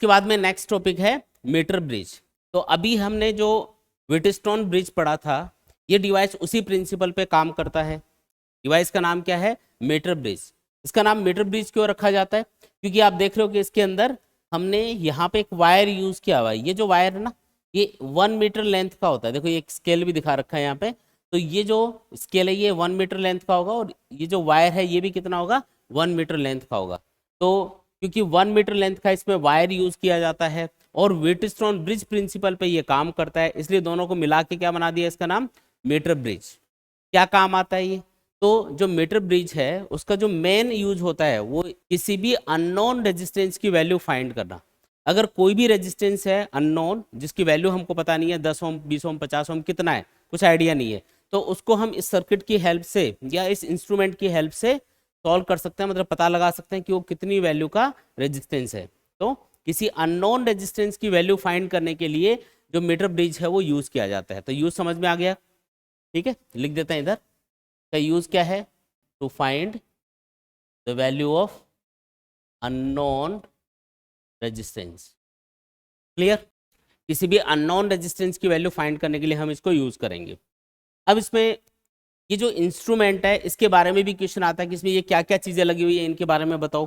उसके बाद में नेक्स्ट टॉपिक है मीटर ब्रिज। तो अभी हमने जो व्हीटस्टोन ब्रिज पढ़ा था, ये डिवाइस उसी प्रिंसिपल पे काम करता है। डिवाइस का नाम क्या है? Metre bridge. इसका नाम मीटर ब्रिज क्यों रखा जाता है? क्योंकि आप देख रहे हो कि इसके अंदर हमने यहाँ पे एक वायर यूज किया हुआ है। ये जो वायर है ना, ये 1 मीटर लेंथ का होता है। देखो ये एक स्केल भी दिखा रखा है यहाँ पे। तो ये जो स्केल है ये 1 मीटर लेंथ का होगा, और ये जो वायर है ये भी कितना होगा? 1 मीटर लेंथ का होगा। तो क्योंकि 1 मीटर लेंथ का इसमें वायर यूज किया जाता है और व्हीटस्टोन ब्रिज प्रिंसिपल पे ये काम करता है, इसलिए दोनों को मिला के क्या बना दिया इसका नाम? Metre bridge. क्या काम आता है ये? तो जो मीटर ब्रिज है उसका जो मेन यूज होता है वो किसी भी अननोन रेजिस्टेंस की वैल्यू फाइंड करना। अगर कोई भी रेजिस्टेंस है अननोन, जिसकी वैल्यू हमको पता नहीं है, 10 ओम, 20 ओम, 50 ओम कितना है, कुछ आइडिया नहीं है, तो उसको हम इस सर्किट की हेल्प से या इस इंस्ट्रूमेंट की हेल्प से सॉल्व कर सकते हैं, मतलब पता लगा सकते हैं कि वो कितनी वैल्यू का रेजिस्टेंस है। तो किसी अननोन रेजिस्टेंस की वैल्यू फाइंड करने के लिए जो मीटर ब्रिज है वो यूज किया जाता है। तो यूज समझ में आ गया? ठीक है, लिख देते हैं इधर का यूज क्या है? To find the value of unknown resistance. Clear? किसी भी अननोन रेजिस्टेंस की वैल्यू फाइंड करने के लिए हम इसको यूज करेंगे। अब इसमें ये जो इंस्ट्रूमेंट है इसके बारे में भी क्वेश्चन आता है कि इसमें ये क्या क्या चीजें लगी हुई है, इनके बारे में बताओ।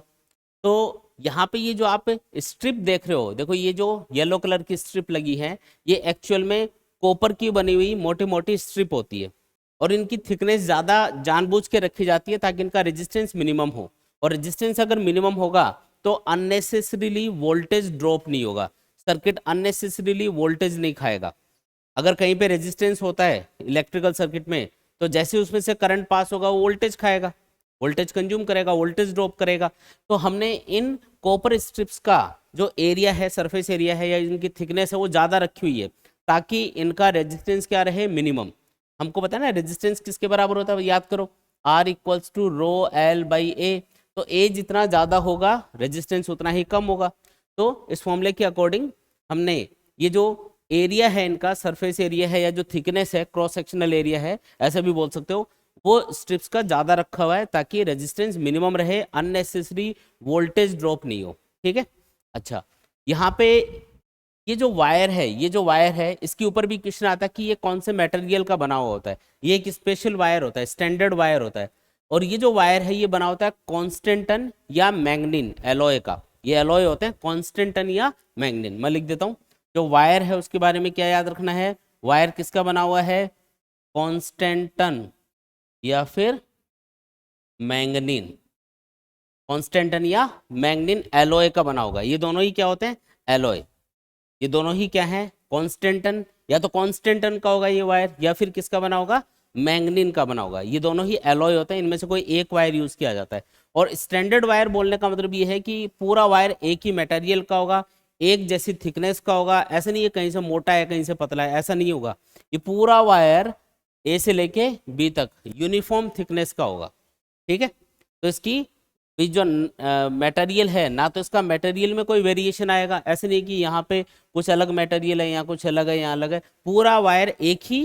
तो यहाँ पे ये जो आप स्ट्रिप देख रहे हो, देखो ये जो येलो कलर की स्ट्रिप लगी है, ये एक्चुअल में कॉपर की बनी हुई मोटी मोटी स्ट्रिप होती है, और इनकी थिकनेस ज़्यादा जानबूझ के रखी जाती है ताकि इनका रेजिस्टेंस मिनिमम हो। और रेजिस्टेंस अगर मिनिमम होगा तो अननेसेसरीली वोल्टेज ड्रॉप नहीं होगा, सर्किट अननेसेसरीली वोल्टेज नहीं खाएगा। अगर कहीं पे रेजिस्टेंस होता है इलेक्ट्रिकल सर्किट में, तो जैसे उसमें से करंट पास होगा वो वोल्टेज खाएगा, वोल्टेज कंज्यूम करेगा, वोल्टेज ड्रॉप करेगा। तो हमने इन कॉपर स्ट्रिप्स का जो एरिया है, सरफेस एरिया है या इनकी थिकनेस है वो ज़्यादा रखी हुई है ताकि इनका रेजिस्टेंस क्या रहे? मिनिमम। हमको पता है ना रेजिस्टेंस किसके बराबर होता है, याद करो, R equals to rho L by A. तो ए जितना ज़्यादा होगा रेजिस्टेंस उतना ही कम होगा। तो इस फॉर्मूले के अकॉर्डिंग हमने ये जो एरिया है इनका, सरफेस एरिया है या जो थिकनेस है, क्रॉस सेक्शनल एरिया है ऐसा भी बोल सकते हो, वो स्ट्रिप्स का ज़्यादा रखा हुआ है ताकि रेजिस्टेंस मिनिमम रहे, अननेसेसरी वोल्टेज ड्रॉप नहीं हो। ठीक है, अच्छा, यहाँ पे ये जो वायर है, ये जो वायर है इसके ऊपर भी क्वेश्चन आता है कि ये कौन से मटेरियल का बना हुआ होता है। ये एक स्पेशल वायर होता है, स्टैंडर्ड वायर होता है, और ये जो वायर है ये बना होता है कॉन्स्टेंटन या मैग्नीन एलॉय का। ये एलॉय होते हैं कॉन्स्टेंटन या मैग्नीन। मैं लिख देता हूँ, जो वायर है उसके बारे में क्या याद रखना है? वायर किसका बना हुआ है? कॉन्स्टेंटन या फिर मैग्नीन। कॉन्स्टेंटन या मैग्नीन एलॉय का बना होगा। ये दोनों ही क्या होते हैं? एलॉय। ये दोनों ही क्या है? कॉन्स्टेंटन, या तो कॉन्स्टेंटन का होगा ये वायर, या फिर किसका बना होगा? मैग्नीन का बना होगा। ये दोनों ही एलॉय होते हैं, इनमें से कोई एक वायर यूज किया जाता है। और स्टैंडर्ड वायर बोलने का मतलब ये है कि पूरा वायर एक ही मटेरियल का होगा, एक जैसी थिकनेस का होगा। ऐसा नहीं है कहीं से मोटा है कहीं से पतला है, ऐसा नहीं होगा। ये पूरा वायर ए से लेके बी तक यूनिफॉर्म थिकनेस का होगा। ठीक है, तो इसकी जो मटेरियल है ना, तो इसका मटेरियल में कोई वेरिएशन आएगा, ऐसे नहीं कि यहाँ पे कुछ अलग मटेरियल है, यहाँ कुछ अलग है, यहाँ अलग है। पूरा वायर एक ही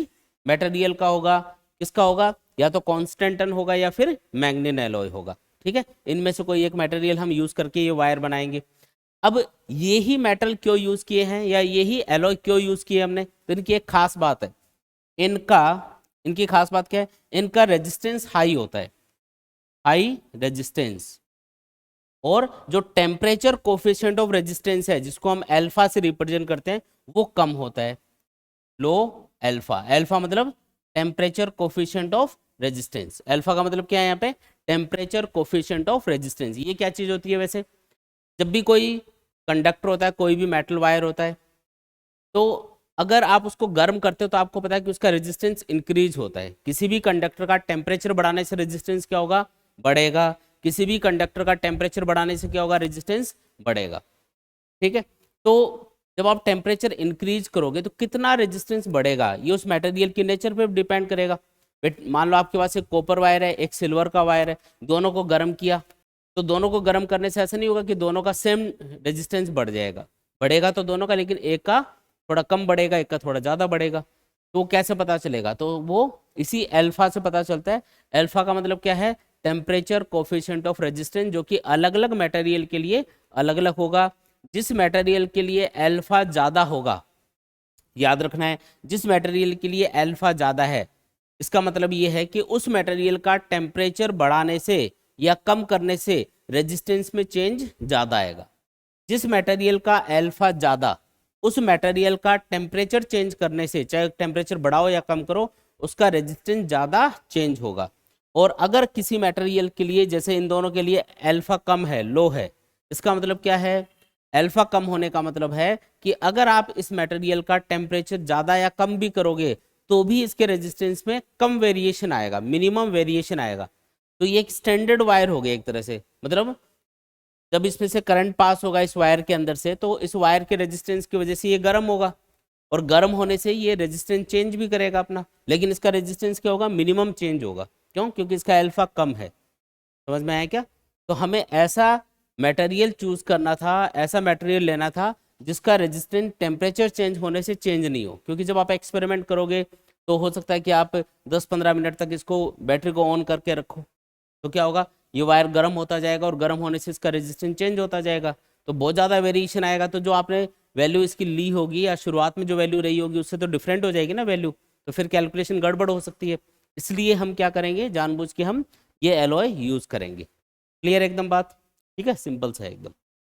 मटेरियल का होगा। किसका होगा? या तो कॉन्स्टेंटन होगा या फिर मैग्नीन एलॉय होगा। ठीक है, इनमें से कोई एक मटेरियल हम यूज करके ये वायर बनाएंगे। अब ये ही मेटल क्यों यूज किए हैं या ये ही एलॉय क्यों यूज किए हमने? तो इनकी एक खास बात है, इनकी खास बात क्या है? इनका रेजिस्टेंस हाई होता है, हाई रेजिस्टेंस, और जो टेम्परेचर कोफिशिएंट ऑफ रेजिस्टेंस है जिसको हम अल्फा से रिप्रेजेंट करते हैं वो कम होता है, लो अल्फा। अल्फा मतलब temperature coefficient of resistance. Alpha का मतलब क्या है यहाँ पे? Temperature coefficient of resistance. ये क्या चीज होती है? वैसे जब भी कोई कंडक्टर होता है, कोई भी मेटल वायर होता है, तो अगर आप उसको गर्म करते हो तो आपको पता है कि उसका रेजिस्टेंस इंक्रीज होता है। किसी भी कंडक्टर का टेम्परेचर बढ़ाने से रेजिस्टेंस क्या होगा? बढ़ेगा। किसी भी कंडक्टर का टेम्परेचर बढ़ाने से क्या होगा? रेजिस्टेंस बढ़ेगा। ठीक है, तो जब आप टेम्परेचर इंक्रीज करोगे तो कितना रेजिस्टेंस बढ़ेगा ये उस मटेरियल के नेचर पे डिपेंड करेगा। मान लो आपके पास एक कॉपर वायर है, एक सिल्वर का वायर है, दोनों को गर्म किया, तो दोनों को गर्म करने से ऐसा नहीं होगा कि दोनों का सेम रेजिस्टेंस बढ़ जाएगा। बढ़ेगा तो दोनों का, लेकिन एक का थोड़ा कम बढ़ेगा, एक का थोड़ा ज़्यादा बढ़ेगा। तो कैसे पता चलेगा? तो वो इसी अल्फा से पता चलता है। अल्फा का मतलब क्या है? टेम्परेचर कोफिशिएंट ऑफ रेजिस्टेंस, जो कि अलग अलग मटेरियल के लिए अलग अलग होगा। जिस मटेरियल के लिए अल्फा ज़्यादा होगा, याद रखना है, जिस मटेरियल के लिए अल्फा ज़्यादा है, इसका मतलब ये है कि उस मटेरियल का टेम्परेचर बढ़ाने से या कम करने से रेजिस्टेंस में चेंज ज़्यादा आएगा। जिस मटेरियल का अल्फा ज़्यादा, उस मटेरियल का टेम्परेचर चेंज करने से, चाहे टेम्परेचर बढ़ाओ या कम करो, उसका रेजिस्टेंस ज़्यादा चेंज होगा। और अगर किसी मटेरियल के लिए, जैसे इन दोनों के लिए अल्फा कम है, लो है, इसका मतलब क्या है? अल्फा कम होने का मतलब है कि अगर आप इस मटेरियल का टेम्परेचर ज़्यादा या कम भी करोगे तो भी इसके रेजिस्टेंस में कम वेरिएशन आएगा, मिनिमम वेरिएशन आएगा। तो ये एक स्टैंडर्ड वायर हो गया एक तरह से, मतलब जब इसमें से करंट पास होगा इस वायर के अंदर से, तो इस वायर के रेजिस्टेंस की वजह से ये गर्म होगा, और गर्म होने से ये रेजिस्टेंस चेंज भी करेगा अपना, लेकिन इसका रेजिस्टेंस क्या होगा? मिनिमम चेंज होगा। क्यों? क्योंकि इसका अल्फा कम है। समझ में आया क्या? तो हमें ऐसा मटेरियल चूज करना था, ऐसा मटेरियल लेना था जिसका रेजिस्टेंस टेम्परेचर चेंज होने से चेंज नहीं हो, क्योंकि जब आप एक्सपेरिमेंट करोगे तो हो सकता है कि आप 10-15 मिनट तक इसको, बैटरी को ऑन करके रखो, तो क्या होगा? ये वायर गर्म होता जाएगा और गर्म होने से इसका रेजिस्टेंस चेंज होता जाएगा, तो बहुत ज़्यादा वेरिएशन आएगा। तो जो आपने वैल्यू इसकी ली होगी या शुरुआत में जो वैल्यू रही होगी उससे तो डिफरेंट हो जाएगी ना वैल्यू, तो फिर कैलकुलेशन गड़बड़ हो सकती है। इसलिए हम क्या करेंगे, जानबूझ के हम ये एलॉय यूज़ करेंगे। क्लियर एकदम बात? ठीक है, सिंपल सा है एकदम।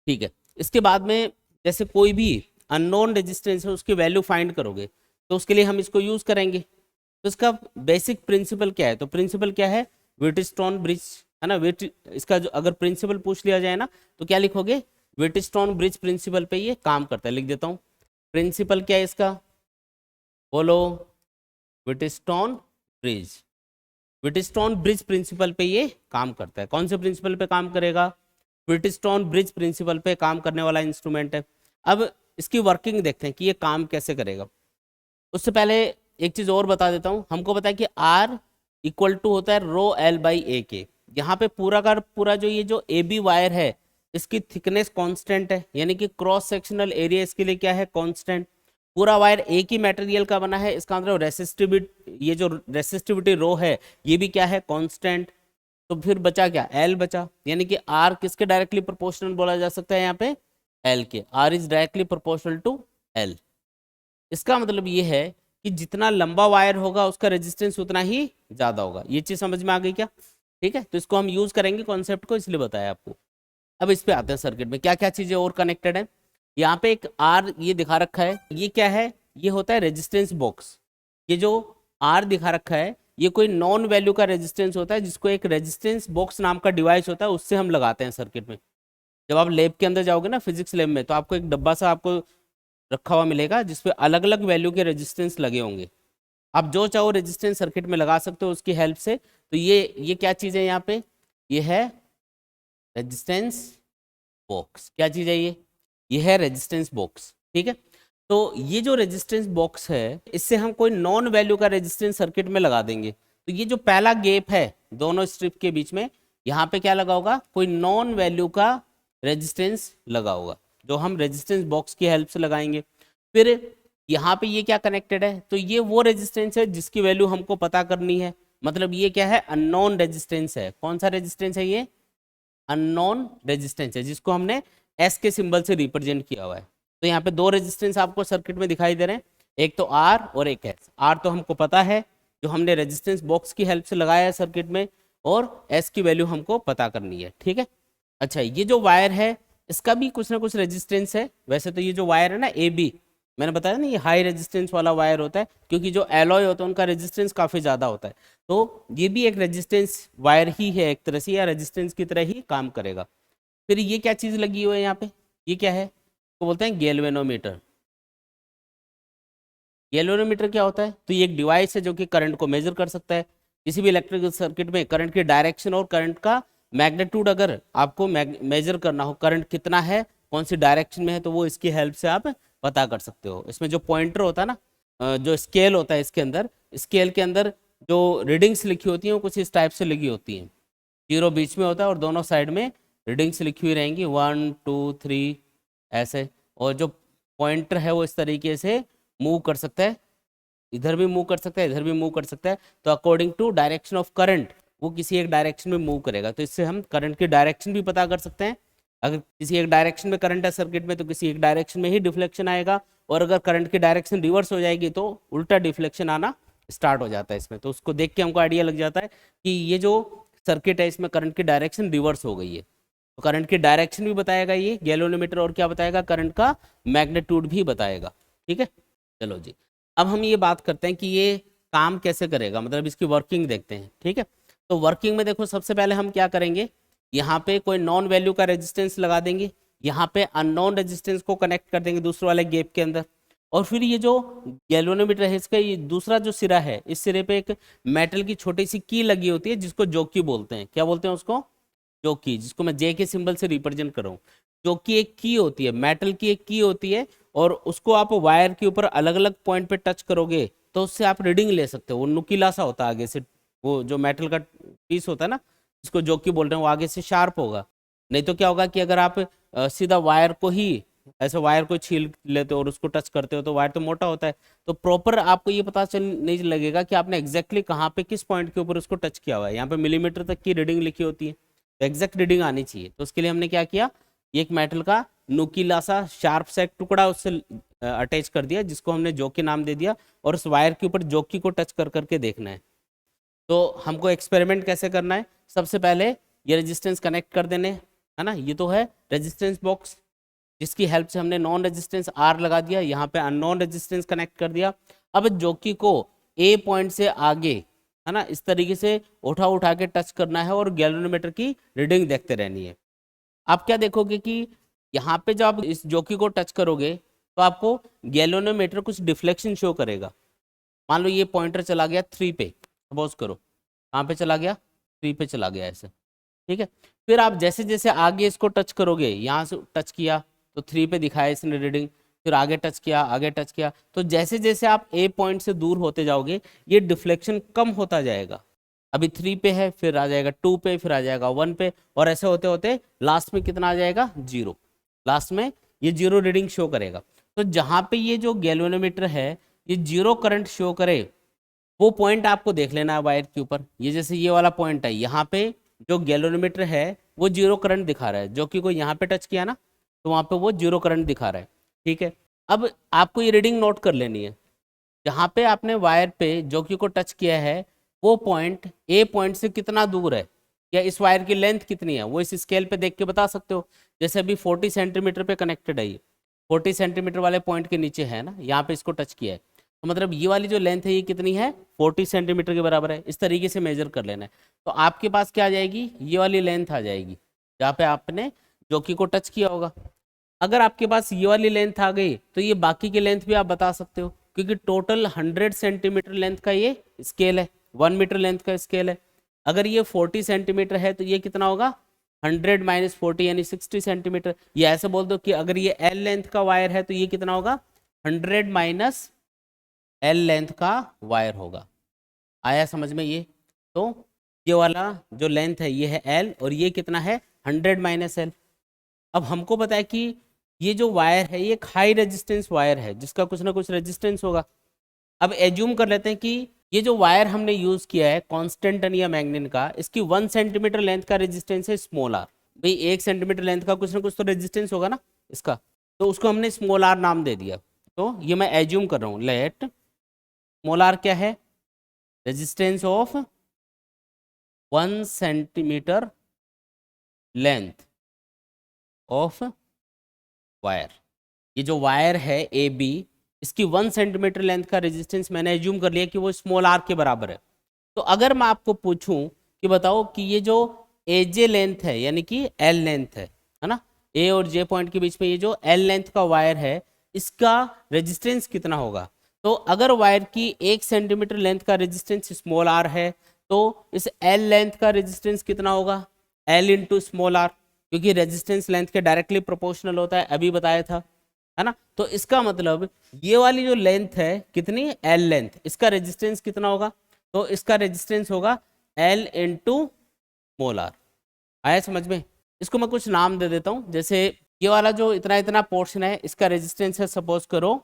ठीक है, इसके बाद में जैसे कोई भी अननोन रेजिस्टेंस है उसकी वैल्यू फाइंड करोगे तो उसके लिए हम इसको यूज़ करेंगे। तो इसका बेसिक प्रिंसिपल क्या है? तो प्रिंसिपल क्या है? व्हिटस्टोन ब्रिज, है ना। इसका जो अगर प्रिंसिपल पूछ लिया जाए ना तो क्या लिखोगे? व्हिटस्टोन ब्रिज प्रिंसिपल पे ये काम करता है। लिख देता हूँ, प्रिंसिपल क्या है इसका, बोलो। व्हिटस्टोन ब्रिज, व्हिटस्टोन ब्रिज प्रिंसिपल पे ये काम करता है। कौन से प्रिंसिपल पे काम करेगा? व्हिटस्टोन ब्रिज प्रिंसिपल पे काम करने वाला इंस्ट्रूमेंट है। अब इसकी वर्किंग देखते हैं कि ये काम कैसे करेगा। उससे पहले एक चीज और बता देता हूँ। हमको पता है कि R इक्वल टू होता है रो L बाई ए के। यहाँ पे पूरा का पूरा जो ये जो ए बी वायर है इसकी थिकनेस कांस्टेंट है, यानी कि क्रॉस सेक्शनल एरिया इसके लिए क्या है? कांस्टेंट। पूरा वायर एक ही मटेरियल का बना है, इसका मतलब रेसिस्टिविटी, ये जो रेसिस्टिविटी रो है ये भी क्या है? कांस्टेंट। तो फिर बचा क्या? L बचा, यानी कि R किसके डायरेक्टली प्रोपोर्शनल बोला जा सकता है? यहाँ पे L के। R is directly proportional to L। इसका मतलब ये है कि जितना लंबा वायर होगा उसका रेजिस्टेंस उतना ही ज्यादा होगा। ये चीज समझ में आ गई क्या? ठीक है, तो इसको हम यूज करेंगे कॉन्सेप्ट को, इसलिए बताया आपको। अब इस पे आते हैं, सर्किट में क्या क्या चीजें और कनेक्टेड है। यहाँ पे एक आर ये दिखा रखा है, ये क्या है? ये होता है रेजिस्टेंस बॉक्स। ये जो आर दिखा रखा है ये कोई नॉन वैल्यू का रेजिस्टेंस होता है, जिसको एक रेजिस्टेंस बॉक्स नाम का डिवाइस होता है उससे हम लगाते हैं सर्किट में। जब आप लैब के अंदर जाओगे ना, फिजिक्स लैब में, तो आपको एक डब्बा सा आपको रखा हुआ मिलेगा जिसपे अलग अलग वैल्यू के रेजिस्टेंस लगे होंगे। आप जो चाहो रेजिस्टेंस सर्किट में लगा सकते हो उसकी हेल्प से। तो ये क्या चीज़ है? यहाँ पे ये है रेजिस्टेंस बॉक्स। क्या चीज़ है ये है रेजिस्टेंस बॉक्स। ठीक है, तो ये जो रेजिस्टेंस बॉक्स है इससे हम कोई नॉन वैल्यू का रेजिस्टेंस सर्किट में लगा देंगे। तो ये जो पहला गैप है दोनों स्ट्रिप के बीच में, यहाँ पे क्या लगा होगा? कोई नॉन वैल्यू का रेजिस्टेंस लगा होगा जो हम रेजिस्टेंस बॉक्स की हेल्प से लगाएंगे। फिर यहाँ पे ये क्या कनेक्टेड है? तो ये वो रेजिस्टेंस है जिसकी वैल्यू हमको पता करनी है। मतलब ये क्या है? अननोन रेजिस्टेंस है। कौन सा रेजिस्टेंस है? ये अननोन रेजिस्टेंस है जिसको हमने एस के सिंबल से रिप्रेजेंट किया हुआ है। तो यहाँ पे दो रेजिस्टेंस आपको सर्किट में दिखाई दे रहे हैं, एक तो आर और एक एस। आर तो हमको पता है, जो हमने रेजिस्टेंस बॉक्स की हेल्प से लगाया है सर्किट में, और एस की वैल्यू हमको पता करनी है। ठीक है, अच्छा, ये जो वायर है इसका भी कुछ ना कुछ रेजिस्टेंस है। वैसे तो ये जो वायर है ना ए बी, मैंने बताया ना ये हाई रेजिस्टेंस वाला वायर होता है, क्योंकि जो एलॉय होता है उनका रेजिस्टेंस काफ़ी ज़्यादा होता है। तो ये भी एक रेजिस्टेंस वायर ही है एक तरह से, या रेजिस्टेंस की तरह ही काम करेगा। फिर ये क्या चीज़ लगी हुई है यहाँ पे? ये क्या है? तो बोलते हैं गैल्वेनोमीटर। गैल्वेनोमीटर क्या होता है? तो ये एक डिवाइस है जो कि करंट को मेजर कर सकता है। किसी भी इलेक्ट्रिकल सर्किट में करंट की डायरेक्शन और करंट का मैग्नीट्यूड अगर आपको मेजर करना हो, करंट कितना है, कौन सी डायरेक्शन में है, तो वो इसकी हेल्प से आप पता कर सकते हो। इसमें जो पॉइंटर होता है ना, जो स्केल होता है इसके अंदर, स्केल के अंदर जो रीडिंग्स लिखी होती हैं वो कुछ इस टाइप से लिखी होती हैं। 0 बीच में होता है और दोनों साइड में रीडिंग्स लिखी हुई रहेंगी, 1 2 3 ऐसे। और जो पॉइंटर है वो इस तरीके से मूव कर सकता है, इधर भी मूव कर सकता है, इधर भी मूव कर सकता है। तो according to direction of current वो किसी एक डायरेक्शन में मूव करेगा। तो इससे हम करंट की डायरेक्शन भी पता कर सकते हैं, अगर किसी एक डायरेक्शन में करंट है सर्किट में तो किसी एक डायरेक्शन में ही डिफ्लेक्शन आएगा, और अगर करंट की डायरेक्शन रिवर्स हो जाएगी तो उल्टा डिफ्लेक्शन आना स्टार्ट हो जाता है इसमें। तो उसको देख के हमको आइडिया लग जाता है कि ये जो सर्किट है इसमें करंट की डायरेक्शन रिवर्स हो गई है। तो करंट की डायरेक्शन भी बताएगा ये गैल्वेनोमीटर, और क्या बताएगा, करंट का मैग्नीट्यूड भी बताएगा। ठीक है, चलो जी, अब हम ये बात करते हैं कि ये काम कैसे करेगा, मतलब इसकी वर्किंग देखते हैं। ठीक है, तो वर्किंग में देखो सबसे पहले हम क्या करेंगे, यहाँ पे कोई नॉन वैल्यू का रेजिस्टेंस लगा देंगे, यहाँ पे अननोन रेजिस्टेंस को कनेक्ट कर देंगे दूसरे वाले गैप के अंदर, और फिर ये जो गैल्वेनोमीटर है इसका ये दूसरा जो सिरा है, इस सिरे पे एक मेटल की छोटी सी की लगी होती है जिसको जोकी बोलते हैं। क्या बोलते हैं उसको, जोकी, जिसको मैं जे के सिंबल से रिप्रेजेंट कर रहा हूँ। जोकी एक की होती है, मेटल की एक की होती है, और उसको आप वायर के ऊपर अलग अलग पॉइंट पे टच करोगे तो उससे आप रीडिंग ले सकते हो। वो नुकीला सा होता है आगे से, वो जो मेटल का पीस होता है ना जिसको जोकी बोल रहे हैं, वो आगे से शार्प होगा। नहीं तो क्या होगा कि अगर आप सीधा वायर को ही ऐसे वायर को छील लेते हो और उसको टच करते हो तो वायर तो मोटा होता है, तो प्रॉपर आपको ये पता चल नहीं लगेगा कि आपने एग्जैक्टली कहाँ पे किस पॉइंट के ऊपर उसको टच किया हुआ है। यहाँ पे मिलीमीटर तक की रीडिंग लिखी होती है, तो एग्जैक्ट रीडिंग आनी चाहिए। तो उसके लिए हमने क्या किया, एक मेटल का नुकीला सा शार्प सा एक टुकड़ा उससे अटैच कर दिया जिसको हमने जोकी नाम दे दिया, और उस वायर के ऊपर जोकी को टच कर करके देखना है। तो हमको एक्सपेरिमेंट कैसे करना है, सबसे पहले ये रेजिस्टेंस कनेक्ट कर देने, है ना। ये तो है रेजिस्टेंस बॉक्स जिसकी हेल्प से हमने नॉन रेजिस्टेंस आर लगा दिया, यहाँ पे अननोन रेजिस्टेंस कनेक्ट कर दिया। अब जोकी को ए पॉइंट से आगे, है ना, इस तरीके से उठा उठा के टच करना है और गैल्वेनोमीटर की रीडिंग देखते रहनी है। आप क्या देखोगे कि यहाँ पे जब आप इस जोकी को टच करोगे तो आपको गैल्वेनोमीटर कुछ डिफ्लेक्शन शो करेगा। मान लो ये पॉइंटर चला गया 3 पे, सपोज करो, कहाँ पे चला गया, 3 पे चला गया ऐसे। ठीक है, फिर आप जैसे जैसे आगे इसको टच करोगे, यहाँ से टच किया तो 3 पे दिखाया इसने रीडिंग, फिर आगे टच किया, आगे टच किया, तो जैसे जैसे आप ए पॉइंट से दूर होते जाओगे ये डिफ्लेक्शन कम होता जाएगा। अभी 3 पे है, फिर आ जाएगा 2 पे, फिर आ जाएगा 1 पे, और ऐसे होते होते लास्ट में कितना आ जाएगा, 0। लास्ट में ये 0 रीडिंग शो करेगा। तो जहाँ पे ये जो गैल्वेनोमीटर है ये 0 करंट शो करे वो पॉइंट आपको देख लेना है वायर के ऊपर। ये जैसे ये वाला पॉइंट है, यहाँ पे जो गैल्वेनोमीटर है वो 0 करंट दिखा रहा है, जो कि कोई यहाँ पे टच किया ना तो वहाँ पे वो 0 करंट दिखा रहा है। ठीक है, अब आपको ये रीडिंग नोट कर लेनी है। जहाँ पे आपने वायर पे जोकी को टच किया है वो पॉइंट ए पॉइंट से कितना दूर है, या इस वायर की लेंथ कितनी है, वो इस स्केल पे देख के बता सकते हो। जैसे अभी 40 सेंटीमीटर पे कनेक्टेड है, ये 40 सेंटीमीटर वाले पॉइंट के नीचे है ना, यहाँ पे इसको टच किया है, तो मतलब ये वाली जो लेंथ है ये कितनी है, 40 सेंटीमीटर के बराबर है। इस तरीके से मेजर कर लेना है। तो आपके पास क्या आ जाएगी, ये वाली लेंथ आ जाएगी जहाँ पे आपने जोकी को टच किया होगा। अगर आपके पास ये वाली लेंथ आ गई तो ये बाकी की लेंथ भी आप बता सकते हो, क्योंकि टोटल 100 सेंटीमीटर लेंथ का ये स्केल है, 1 मीटर लेंथ का स्केल है। अगर ये 40 सेंटीमीटर है तो ये कितना होगा, 100 माइनस 40 यानी 60 सेंटीमीटर। ये ऐसे बोल दो कि अगर ये एल लेंथ का वायर है तो ये कितना होगा, 100 माइनस एल लेंथ का वायर होगा। आया समझ में ये। तो ये वाला जो लेंथ है ये है एल, और ये कितना है, 100 माइनस एल। अब हमको पता है कि ये जो वायर है ये एक हाई रेजिस्टेंस वायर है जिसका कुछ ना कुछ रेजिस्टेंस होगा। अब एज्यूम कर लेते हैं कि ये जो वायर हमने यूज किया है कांस्टेंटन या मैग्नीन का, इसकी 1 सेंटीमीटर लेंथ का रेजिस्टेंस है स्मॉल आर। भाई 1 सेंटीमीटर लेंथ का कुछ ना कुछ तो रेजिस्टेंस होगा ना इसका, तो उसको हमने स्मॉल आर नाम दे दिया। तो ये मैं एज्यूम कर रहा हूँ, लेट स्मॉल आर क्या है, resistance of 1 centimetre length of wire. ये जो वायर है ए बी, इसकी 1 सेंटीमीटर लेंथ का रेजिस्टेंस मैंने एज्यूम कर लिया कि वो स्मॉल आर के बराबर है। तो अगर मैं आपको पूछूं कि बताओ कि ये जो ए जे लेंथ है यानी कि एल लेंथ है ना, ए और जे पॉइंट के बीच में ये जो एल लेंथ का वायर है इसका रेजिस्टेंस कितना होगा। तो अगर वायर की 1 सेंटीमीटर लेंथ का रेजिस्टेंस स्मॉल आर है तो इस एल लेंथ का रेजिस्टेंस कितना होगा, एल इंटू स्मॉल आर, क्योंकि रेजिस्टेंस लेंथ के डायरेक्टली प्रोपोर्शनल होता है, अभी बताया था, है ना। तो इसका मतलब ये वाली जो लेंथ है कितनी, एल लेंथ, इसका रेजिस्टेंस कितना होगा, तो इसका रेजिस्टेंस होगा एल इंटू स्मॉल आर। आया समझ में। इसको मैं कुछ नाम दे देता हूँ, जैसे ये वाला जो इतना इतना पोर्शन है इसका रेजिस्टेंस है, सपोज करो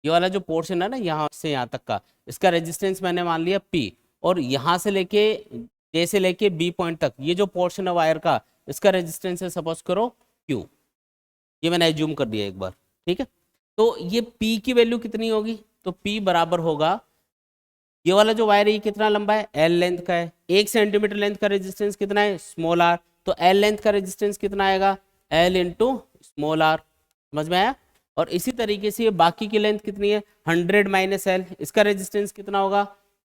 ये वाला जो पोर्शन है ना यहाँ से यहाँ तक का, इसका रेजिस्टेंस मैंने मान लिया P, और यहाँ से लेके जे से लेके बी पॉइंट तक ये जो पोर्शन है वायर का इसका रेजिस्टेंस है सपोज करो Q, ये मैंने एज्यूम कर दिया एक बार, ठीक है। तो ये P की वैल्यू कितनी होगी, तो P बराबर होगा, ये वाला जो वायर है ये कितना लंबा है, L लेंथ का है, 1 सेंटीमीटर लेंथ का रेजिस्टेंस कितना है, स्मॉल r, तो L लेंथ का रेजिस्टेंस कितना आएगा, L इंटू स्मॉल r, समझ में आया। और इसी तरीके से ये बाकी की लेंथ कितनी है, 100 माइनस एल, इसका रेजिस्टेंस कितना होगा,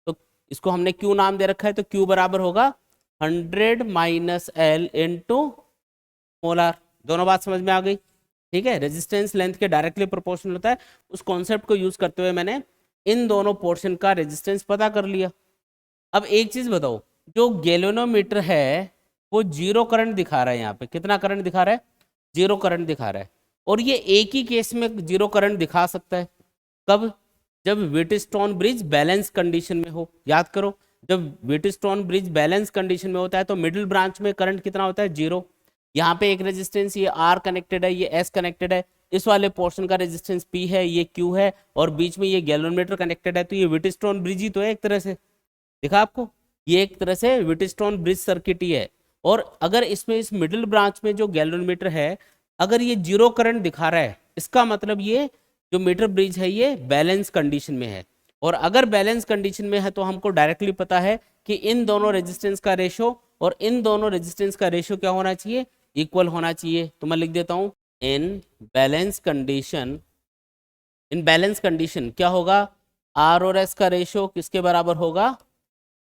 तो इसको हमने Q नाम दे रखा है, तो Q बराबर होगा 100 minus L into small r। दोनों बात समझ में आ गई, ठीक है। रेजिस्टेंस लेंथ के डायरेक्टली प्रोपोर्शनल होता है, उस कॉन्सेप्ट को यूज करते हुए मैंने इन दोनों पोर्शन का रेजिस्टेंस पता कर लिया। अब एक चीज बताओ, जो गैल्वेनोमीटर है वो जीरो करंट दिखा रहा है, यहाँ पे कितना करंट दिखा रहा है, जीरो करंट दिखा रहा है। और ये एक ही केस में जीरो करंट दिखा सकता है, कब, जब व्हीटस्टोन ब्रिज बैलेंस कंडीशन में हो। याद करो, जब व्हीटस्टोन ब्रिज बैलेंस कंडीशन में होता है तो मिडिल ब्रांच में करंट कितना होता है, जीरो। यहाँ पे एक रेजिस्टेंस ये R कनेक्टेड है, ये S कनेक्टेड है, इस वाले पोर्शन का रेजिस्टेंस P है, ये Q है, और बीच में ये गैल्वेनोमीटर कनेक्टेड है, तो ये व्हीटस्टोन ब्रिज ही तो है एक तरह से, दिखा आपको, ये एक तरह से व्हीटस्टोन ब्रिज सर्किट ही है। और अगर इसमें इस मिडिल ब्रांच में जो गैल्वेनोमीटर है, अगर ये जीरो करंट दिखा रहा है, इसका मतलब ये जो मीटर ब्रिज है ये बैलेंस कंडीशन में है। और अगर बैलेंस कंडीशन में है तो हमको डायरेक्टली पता है कि इन दोनों रेजिस्टेंस का रेशो और इन दोनों रेजिस्टेंस का रेशो क्या होना चाहिए, इक्वल होना चाहिए। तो मैं लिख देता हूं, इन बैलेंस कंडीशन क्या होगा, R और S का रेशो किसके बराबर होगा,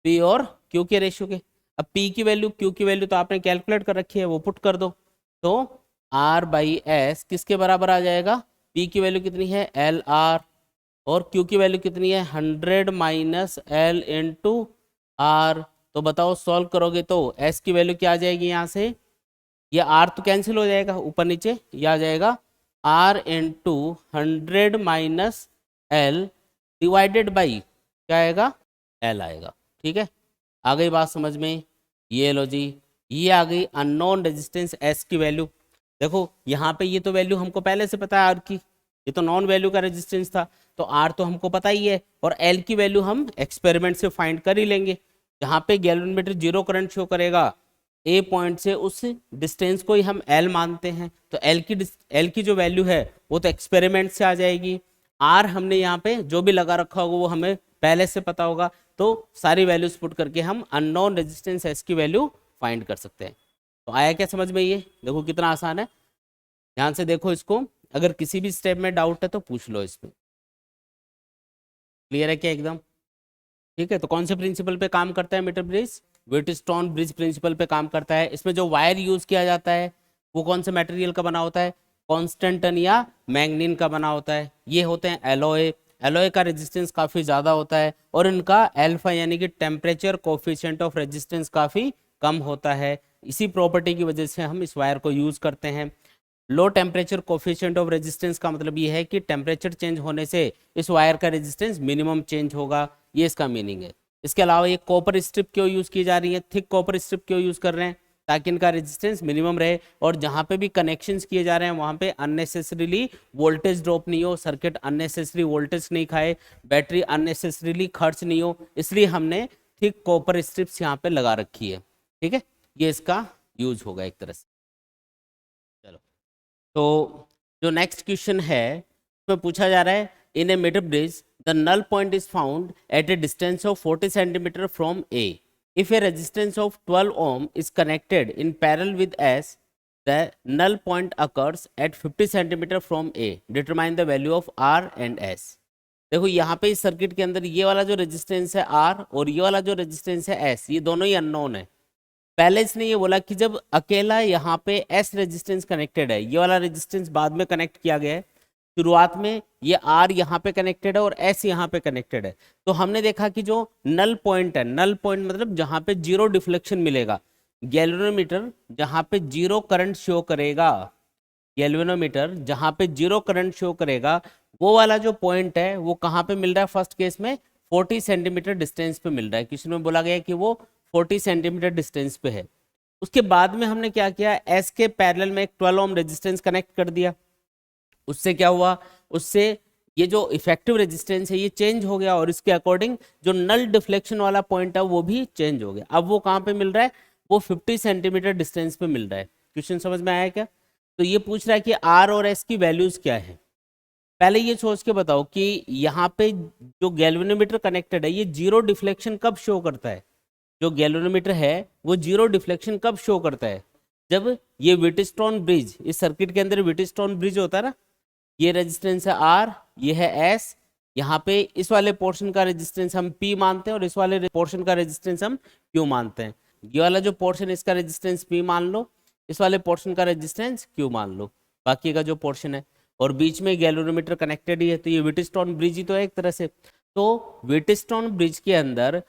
P और Q के रेशो के। अब P की वैल्यू Q की वैल्यू तो आपने कैलकुलेट कर रखी है, वो पुट कर दो, तो R बाई S किसके बराबर आ जाएगा, P की वैल्यू कितनी है, LR, और Q की वैल्यू कितनी है, 100 माइनस L इंटू R। तो बताओ सॉल्व करोगे तो S की वैल्यू क्या आ जाएगी, यहाँ से ये R तो कैंसिल हो जाएगा, ऊपर नीचे ये आ जाएगा R into 100 minus L divided by क्या आएगा, L आएगा, ठीक है। आ गई बात समझ में, ये लो जी, ये आ गई अननोन रेजिस्टेंस S की वैल्यू। देखो यहाँ पे ये तो वैल्यू हमको पहले से पता है R की, ये तो नॉन वैल्यू का रेजिस्टेंस था, तो R तो हमको पता ही है, और L की वैल्यू हम एक्सपेरिमेंट से फाइंड कर ही लेंगे। जहाँ पे गैल्वेनोमीटर जीरो करंट शो करेगा, ए पॉइंट से उस डिस्टेंस को ही हम L मानते हैं, तो L की जो वैल्यू है वो तो एक्सपेरिमेंट से आ जाएगी। R हमने यहाँ पे जो भी लगा रखा होगा वो हमें पहले से पता होगा, तो सारी वैल्यूज पुट करके हम अननोन रेजिस्टेंस S की वैल्यू फाइंड कर सकते हैं। तो आया क्या समझ में, ये देखो कितना आसान है, ध्यान से देखो इसको, अगर किसी भी स्टेप में डाउट है तो पूछ लो इसमें। क्लियर है क्या एकदम, ठीक है। तो कौन से प्रिंसिपल पे काम करता है metre bridge, Wheatstone bridge principle पे काम करता है। इसमें जो वायर यूज किया जाता है वो कौन से मटेरियल का बना होता है, कॉन्स्टेंटन या मैग्नीन का बना होता है। ये होते हैं एलॉय, एलॉय का रेजिस्टेंस काफ़ी ज़्यादा होता है, और इनका अल्फा यानी कि टेम्परेचर कोफिशिएंट ऑफ रेजिस्टेंस काफ़ी कम होता है। इसी प्रॉपर्टी की वजह से हम इस वायर को यूज़ करते हैं। Low temperature coefficient of resistance का मतलब ये है कि टेम्परेचर चेंज होने से इस वायर का रेजिस्टेंस मिनिमम चेंज होगा, ये इसका मीनिंग है। इसके अलावा ये कॉपर स्ट्रिप क्यों यूज़ की जा रही है, थिक कॉपर स्ट्रिप क्यों यूज़ कर रहे हैं, ताकि इनका रेजिस्टेंस मिनिमम रहे, और जहाँ पे भी कनेक्शंस किए जा रहे हैं वहाँ पे अननेसेसरीली वोल्टेज ड्रॉप नहीं हो, सर्किट अननेसेसरी वोल्टेज नहीं खाए, बैटरी अननेसेसरीली खर्च नहीं हो, इसलिए हमने थिक कॉपर स्ट्रिप्स यहाँ पे लगा रखी है, ठीक है। ये इसका यूज होगा एक तरह से। चलो, तो जो नेक्स्ट क्वेश्चन है उसमें पूछा जा रहा है, in a metre bridge the null point is found at a distance of 40 centimetre from A. If a resistance of 12 ohm is connected in parallel with S, the null point occurs at 50 centimeter from A. Determine the value of R and S. देखो यहाँ पे इस circuit के अंदर ये वाला जो resistance है R और ये वाला जो रेजिस्टेंस है S, ये दोनों ही अननोन है। पहले इसने ये बोला कि जब अकेला यहाँ पे S रेजिस्टेंस कनेक्टेड है, ये वाला रेजिस्टेंस बाद में कनेक्ट किया गया है, शुरुआत में ये R यहाँ पे कनेक्टेड है और S यहाँ पे कनेक्टेड है। तो हमने देखा कि जो नल पॉइंट है, नल पॉइंट मतलब जहाँ पे जीरो डिफ्लेक्शन मिलेगा, गैल्वेनोमीटर जहाँ पे जीरो करंट शो करेगा, गैल्वेनोमीटर जहाँ पे जीरो करंट शो करेगा, वो वाला जो पॉइंट है वो कहाँ पे मिल रहा है, फर्स्ट केस में 40 सेंटीमीटर डिस्टेंस पे मिल रहा है। क्वेश्चन में बोला गया कि वो 40 सेंटीमीटर डिस्टेंस पे है। उसके बाद में हमने क्या किया, एस के पैरेलल में एक 12 ओम रेजिस्टेंस कनेक्ट कर दिया। उससे क्या हुआ, उससे ये जो इफेक्टिव रेजिस्टेंस है ये चेंज हो गया, और इसके अकॉर्डिंग जो नल डिफ्लेक्शन वाला पॉइंट है वो भी चेंज हो गया। अब वो कहाँ पे मिल रहा है, वो 50 सेंटीमीटर डिस्टेंस पे मिल रहा है। क्वेश्चन समझ में आया क्या। तो ये पूछ रहा है कि आर और एस की वैल्यूज क्या है। पहले ये सोच के बताओ कि यहाँ पे जो गैल्वेनोमीटर कनेक्टेड है ये जीरो डिफ्लेक्शन कब शो करता है। जो गैल्वेनोमीटर है वो जीरो डिफ्लेक्शन कब शो करता है, जब ये व्हीटस्टोन ब्रिज, इस सर्किट के अंदर व्हीटस्टोन ब्रिज होता है ना, ये रेजिस्टेंस है आर, ये है एस, यहाँ पे इस वाले पोर्शन का रेजिस्टेंस हम पी मानते हैं और इस वाले पोर्शन का रेजिस्टेंस हम क्यू मानते हैं। ये वाला जो पोर्शन है इसका रेजिस्टेंस पी मान लो, इस वाले पोर्शन का रेजिस्टेंस क्यू मान लो, बाकी का जो पोर्शन है, और बीच में गैल्वेनोमीटर कनेक्टेड ही है, तो ये व्हीटस्टोन ब्रिज ही तो है एक तरह से। तो व्हीटस्टोन ब्रिज के अंदर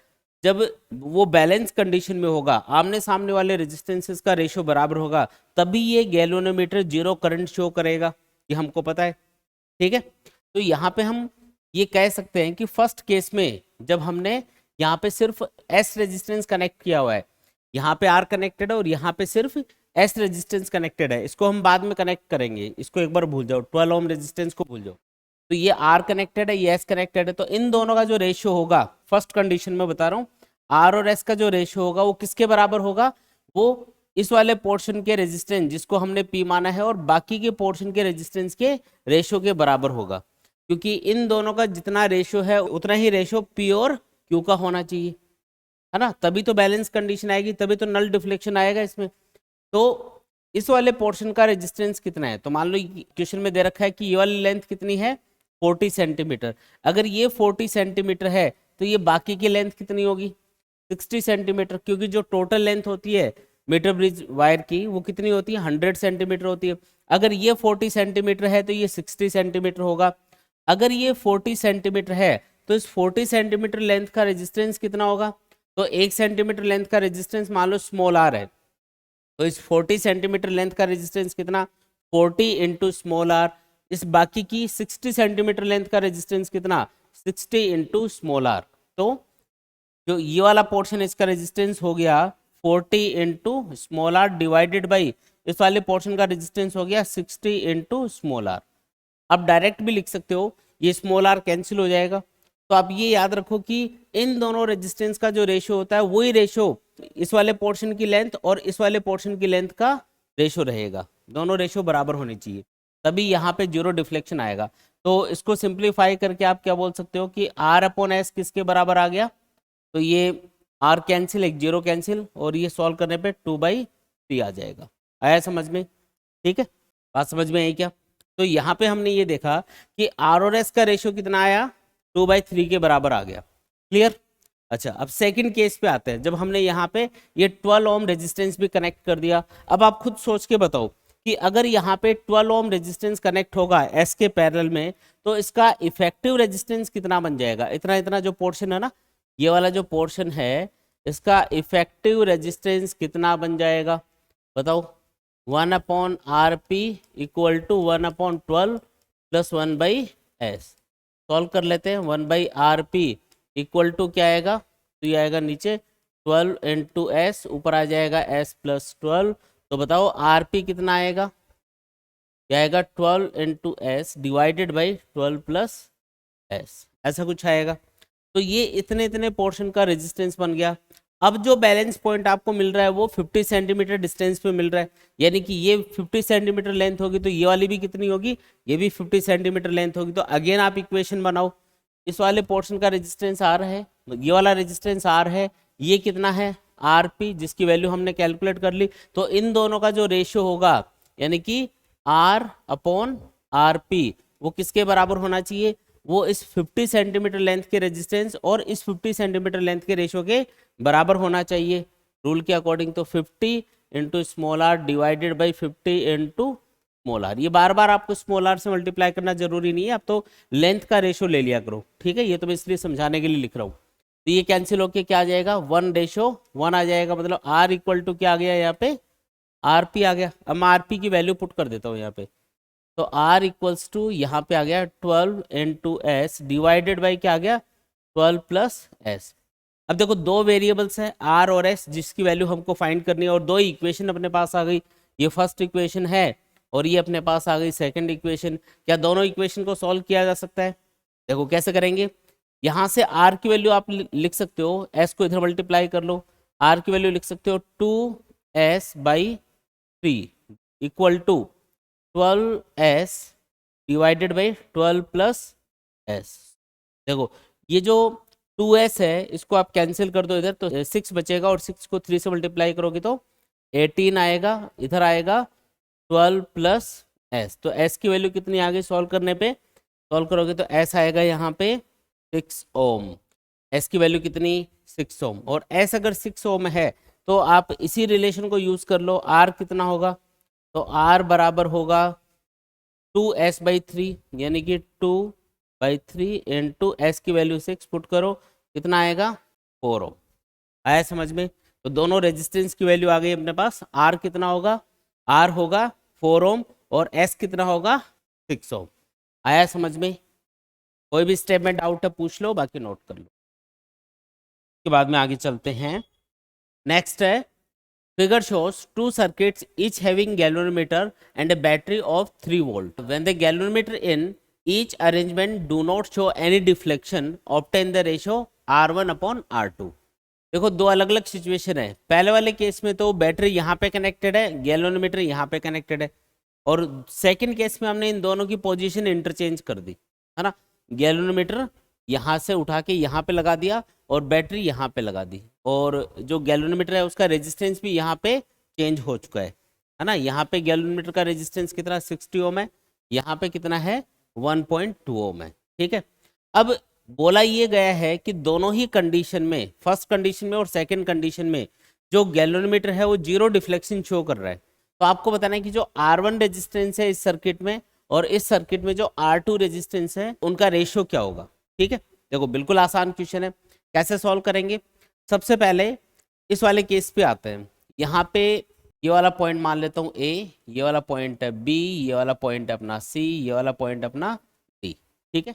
जब वो बैलेंस कंडीशन में होगा, आमने सामने वाले रेजिस्टेंसेस का रेशियो बराबर होगा, तभी ये गैल्वेनोमीटर जीरो करंट शो करेगा, ये हमको पता है। ठीक है, तो यहाँ पे हम ये कह सकते हैं कि फर्स्ट केस में जब हमने यहाँ पे सिर्फ एस रेजिस्टेंस कनेक्ट किया हुआ है, यहाँ पे आर कनेक्टेड है और यहाँ पे सिर्फ एस रेजिस्टेंस कनेक्टेड है, इसको हम बाद में कनेक्ट करेंगे, इसको एक बार भूल जाओ, 12 ओम रेजिस्टेंस को भूल जाओ। तो ये आर कनेक्टेड है, ये एस कनेक्टेड है, तो इन दोनों का जो रेशियो होगा, फर्स्ट कंडीशन में बता रहा हूँ, आर और एस का जो रेशियो होगा वो किसके बराबर होगा, वो इस वाले पोर्शन के रेजिस्टेंस जिसको हमने पी माना है और बाकी के पोर्शन के रेजिस्टेंस के रेशियो के बराबर होगा, क्योंकि इन दोनों का जितना रेशियो है उतना ही रेशियो पी और क्यू का होना चाहिए, है ना, तभी तो बैलेंस कंडीशन आएगी, तभी तो नल डिफ्लेक्शन आएगा इसमें। तो इस वाले पोर्शन का रेजिस्टेंस कितना है, तो मान लो क्वेश्चन में दे रखा है कि ये वाली लेंथ कितनी है 40 सेंटीमीटर, अगर ये 40 सेंटीमीटर है तो ये बाकी की लेंथ कितनी होगी 60 सेंटीमीटर, क्योंकि जो टोटल लेंथ होती है मीटर ब्रिज वायर की वो कितनी होती है 100 सेंटीमीटर होती है। अगर ये 40 सेंटीमीटर है तो ये 60 सेंटीमीटर होगा। अगर ये 40 सेंटीमीटर है तो इस 40 सेंटीमीटर लेंथ का रेजिस्टेंस कितना होगा, तो 1 सेंटीमीटर लेंथ का रेजिस्टेंस मान लो स्मॉल आर है, तो इस 40 सेंटीमीटर लेंथ का रेजिस्टेंस कितना 40 इंटू स्मॉल आर, इस बाकी की 60 सेंटीमीटर लेंथ का रेजिस्टेंस कितना 60 इंटू स्मॉल आर। तो जो ये वाला पोर्शन इसका रेजिस्टेंस हो गया 40 into small R divided by इस वाले पोर्शन का रेजिस्टेंस हो गया 60 इंटू स्मॉल आर। आप डायरेक्ट भी लिख सकते हो, ये स्मॉल आर कैंसिल हो जाएगा। तो आप ये याद रखो कि इन दोनों रेजिस्टेंस का जो रेशियो होता है वही रेशियो इस वाले पोर्शन की लेंथ और इस वाले पोर्शन की लेंथ का रेशियो रहेगा, दोनों रेशियो बराबर होने चाहिए, तभी यहाँ पे जीरो डिफ्लेक्शन आएगा। तो इसको सिंप्लीफाई करके आप क्या बोल सकते हो कि आर अपॉन एस किसके बराबर आ गया, तो ये आर कैंसिल, एक जीरो कैंसिल, और ये सॉल्व करने पे 2/3 आ जाएगा। आया समझ में, ठीक है, बात समझ में आई क्या। तो यहाँ पे हमने ये देखा कि आर और एस का रेशियो कितना आया 2/3 के बराबर आ गया, क्लियर। अच्छा, अब सेकंड केस पे आते हैं, जब हमने यहाँ पे ये 12 ओम रेजिस्टेंस भी कनेक्ट कर दिया। अब आप खुद सोच के बताओ कि अगर यहाँ पे 12 ओम रेजिस्टेंस कनेक्ट होगा एस के पैरेलल में, तो इसका इफेक्टिव रेजिस्टेंस कितना बन जाएगा, इतना इतना जो पोर्शन है ना, ये वाला जो पोर्शन है इसका इफेक्टिव रेजिस्टेंस कितना बन जाएगा बताओ, 1/RP equal to 1/12 plus 1/S। Solve कर लेते हैं, 1/RP इक्वल टू क्या आएगा, तो ये आएगा नीचे 12 इंटू एस, ऊपर आ जाएगा S प्लस 12। तो बताओ RP कितना आएगा, क्या आएगा 12 into S divided by 12 plus S, ऐसा कुछ आएगा। तो ये इतने इतने पोर्शन का रेजिस्टेंस बन गया। अब जो बैलेंस पॉइंट आपको मिल रहा है वो 50 सेंटीमीटर डिस्टेंस पे मिल रहा है, यानी कि ये 50 सेंटीमीटर लेंथ होगी तो ये वाली भी कितनी होगी, ये भी 50 सेंटीमीटर लेंथ होगी। तो अगेन आप इक्वेशन बनाओ, इस वाले पोर्शन का रेजिस्टेंस आर है, ये वाला रेजिस्टेंस आर है, ये कितना है आरपी, जिसकी वैल्यू हमने कैलकुलेट कर ली। तो इन दोनों का जो रेशियो होगा यानी कि आर अपॉन आरपी वो किसके बराबर होना चाहिए, वो इस 50 सेंटीमीटर लेंथ के रेजिस्टेंस और इस 50 सेंटीमीटर लेंथ के रेशियो के बराबर होना चाहिए रूल के अकॉर्डिंग। तो 50 into small R divided by 50 into small R, ये बार बार आपको स्मॉल आर से मल्टीप्लाई करना जरूरी नहीं है, आप तो लेंथ का रेशियो ले लिया करो, ठीक है, ये तो मैं इसलिए समझाने के लिए लिख रहा हूँ। तो ये कैंसिल होके क्या आ जाएगा 1:1 आ जाएगा, मतलब आर इक्वल टू क्या आ गया यहाँ पे आरपी आ गया। अब मैं आरपी की वैल्यू पुट कर देता हूँ यहाँ पे, तो R इक्वल्स टू यहाँ पे आ गया 12 इंटू एस डिवाइडेड बाई क्या आ गया 12 प्लस एस। अब देखो दो वेरिएबल्स हैं R और S जिसकी वैल्यू हमको फाइंड करनी है, और दो इक्वेशन अपने पास आ गई, ये फर्स्ट इक्वेशन है और ये अपने पास आ गई सेकंड इक्वेशन। क्या दोनों इक्वेशन को सॉल्व किया जा सकता है, देखो कैसे करेंगे। यहाँ से R की वैल्यू आप लिख सकते हो, S को इधर मल्टीप्लाई कर लो, R की वैल्यू लिख सकते हो 2S/3 equal to 12s divided by 12 plus S. देखो ये जो 2s है इसको आप कैंसिल कर दो इधर, तो 6 बचेगा और 6 को 3 से मल्टीप्लाई करोगे तो 18 आएगा। इधर आएगा 12 प्लस एस, तो एस की वैल्यू कितनी आ गई सॉल्व करने पे? सॉल्व करोगे तो एस आएगा यहाँ पे 6 ओम। एस की वैल्यू कितनी? 6 ओम। और एस अगर 6 ओम है तो आप इसी रिलेशन को यूज कर लो। आर कितना होगा? तो आर बराबर होगा 2s बाई 3, यानी कि 2/3 इंटू एस की वैल्यू 6 पुट करो, कितना आएगा? 4 ओम। आया समझ में? तो दोनों रेजिस्टेंस की वैल्यू आ गई अपने पास। आर कितना होगा? आर होगा 4 ओम और एस कितना होगा? 6 ओम। आया समझ में? कोई भी स्टेप में डाउट है पूछ लो, बाकी नोट कर लो। के बाद में आगे चलते हैं। नेक्स्ट है figure shows two circuits each having galvanometer and a battery of 3 volt. When the galvanometer in each arrangement do not show any deflection, obtain the ratio R1 upon R2. देखो दो अलग अलग सिचुएशन है। पहले वाले case में तो battery यहाँ पे कनेक्टेड है, गैल्वेनोमीटर यहाँ पे कनेक्टेड है, और सेकंड केस में हमने इन दोनों की पोजीशन इंटरचेंज कर दी, है ना। गैल्वेनोमीटर यहाँ से उठा के यहाँ पे लगा दिया और बैटरी यहाँ पे लगा दी, और जो गैल्वेनोमीटर है उसका रेजिस्टेंस भी यहाँ पे चेंज हो चुका है ना। यहाँ पे गैल्वेनोमीटर का रेजिस्टेंस कितना? 60 ओम है, यहाँ पे कितना है? 1.2 ओम है। ठीक है, अब बोला ये गया है कि दोनों ही कंडीशन में, फर्स्ट कंडीशन में और सेकंड कंडीशन में, जो गैल्वेनोमीटर है वो जीरो डिफ्लेक्शन शो कर रहा है। तो आपको बताना है कि जो R1 रेजिस्टेंस है इस सर्किट में और इस सर्किट में जो R2 रेजिस्टेंस है उनका रेशियो क्या होगा। ठीक है, देखो बिल्कुल आसान क्वेश्चन है। कैसे सॉल्व करेंगे? सबसे पहले इस वाले केस पे आते हैं। यहाँ पे ये वाला पॉइंट मान लेता हूँ A, ये वाला पॉइंट है B, ये वाला पॉइंट है अपना C, ये वाला पॉइंट अपना D। ठीक है,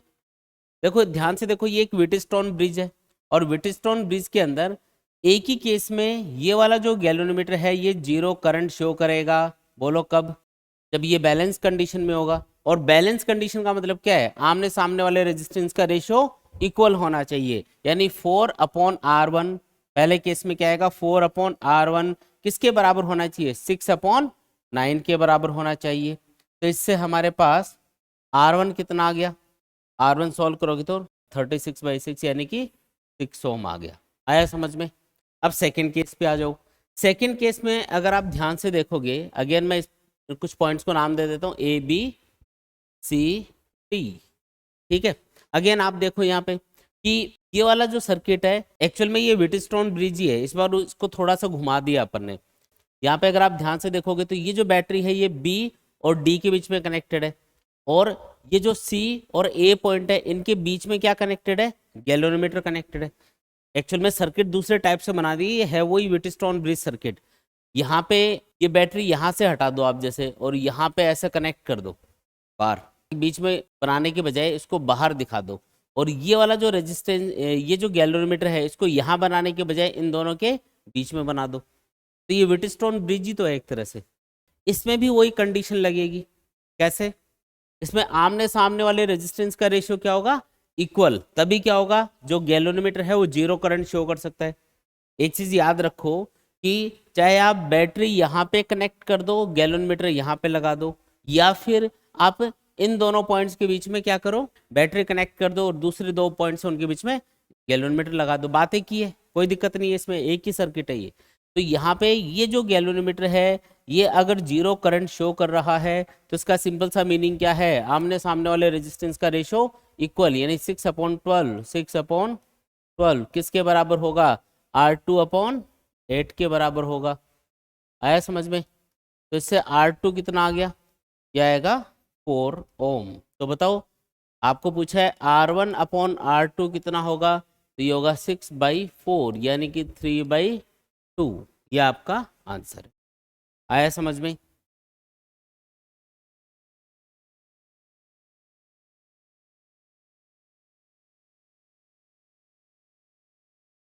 देखो ध्यान से देखो, ये एक व्हीटस्टोन ब्रिज है और व्हीटस्टोन ब्रिज के अंदर एक ही केस में ये वाला जो गैल्वेनोमीटर है ये जीरो करंट शो करेगा। बोलो कब? जब ये बैलेंस कंडीशन में होगा। और बैलेंस कंडीशन का मतलब क्या है? आमने सामने वाले रेजिस्टेंस का रेशियो इक्वल होना चाहिए, यानी 4/R1। पहले केस में क्या आएगा? 4/R1 किसके बराबर होना चाहिए? 6/9 के बराबर होना चाहिए। तो इससे हमारे पास R1 कितना आ गया? R1 सॉल्व करोगे तो 36/6 यानी कि 6 ओम आ गया। आया समझ में? अब सेकंड केस पे आ जाओ। सेकंड केस में अगर आप ध्यान से देखोगे, अगेन मैं कुछ पॉइंट्स को नाम दे देता हूँ A B C D। ठीक है, अगेन आप देखो यहाँ पे कि ये वाला जो सर्किट है एक्चुअल में ये व्हीटस्टोन ब्रिज ही है। इस बार इसको थोड़ा सा घुमा दिया अपन ने। यहाँ पे अगर आप ध्यान से देखोगे तो ये जो बैटरी है ये B और D के बीच में कनेक्टेड है, और ये जो C और A पॉइंट है इनके बीच में क्या कनेक्टेड है? गैल्वेनोमीटर कनेक्टेड है। एक्चुअल में सर्किट दूसरे टाइप से बना दी है, वही व्हीटस्टोन ब्रिज सर्किट। यहाँ पे ये बैटरी यहाँ से हटा दो आप जैसे, और यहाँ पे ऐसे कनेक्ट कर दो बाहर, बीच में बनाने के बजाय इसको बाहर दिखा दो। और ये वाला जो रेजिस्टेंस, ये जो गैल्वेनोमीटर है इसको यहाँ बनाने के बजाय इन दोनों के बीच में बना दो। तो ये व्हीटस्टोन ब्रिज ही तो है एक तरह से। इसमें भी वही कंडीशन लगेगी। कैसे? इसमें आमने सामने वाले रेजिस्टेंस का रेशियो क्या होगा? इक्वल। तभी क्या होगा? जो गैल्वेनोमीटर है वो जीरो करंट शो कर सकता है। एक चीज याद रखो कि चाहे आप बैटरी यहाँ पे कनेक्ट कर दो, गैल्वेनोमीटर यहाँ पे लगा दो, या फिर आप इन दोनों पॉइंट्स के बीच में क्या करो? बैटरी कनेक्ट कर दो और दूसरे दो पॉइंट्स उनके बीच में गैल्वेनोमीटर लगा दो। बातें की है, कोई दिक्कत नहीं है इसमें, एक ही सर्किट है ये। तो यहाँ पे ये जो गैल्वेनोमीटर है ये अगर जीरो करंट शो कर रहा है तो इसका सिंपल सा मीनिंग क्या है? आमने सामने वाले रेजिस्टेंस का रेशो इक्वल, यानी 6/12। 6/12 किसके बराबर होगा? R2/8 के बराबर होगा। आया समझ में? तो इससे R2 कितना आ गया? यह आएगा 4 ओम। तो बताओ, आपको पूछा है R1/R2 कितना होगा, तो ये होगा 6/4 यानी कि 3/2। यह आपका आंसर है। आया समझ में?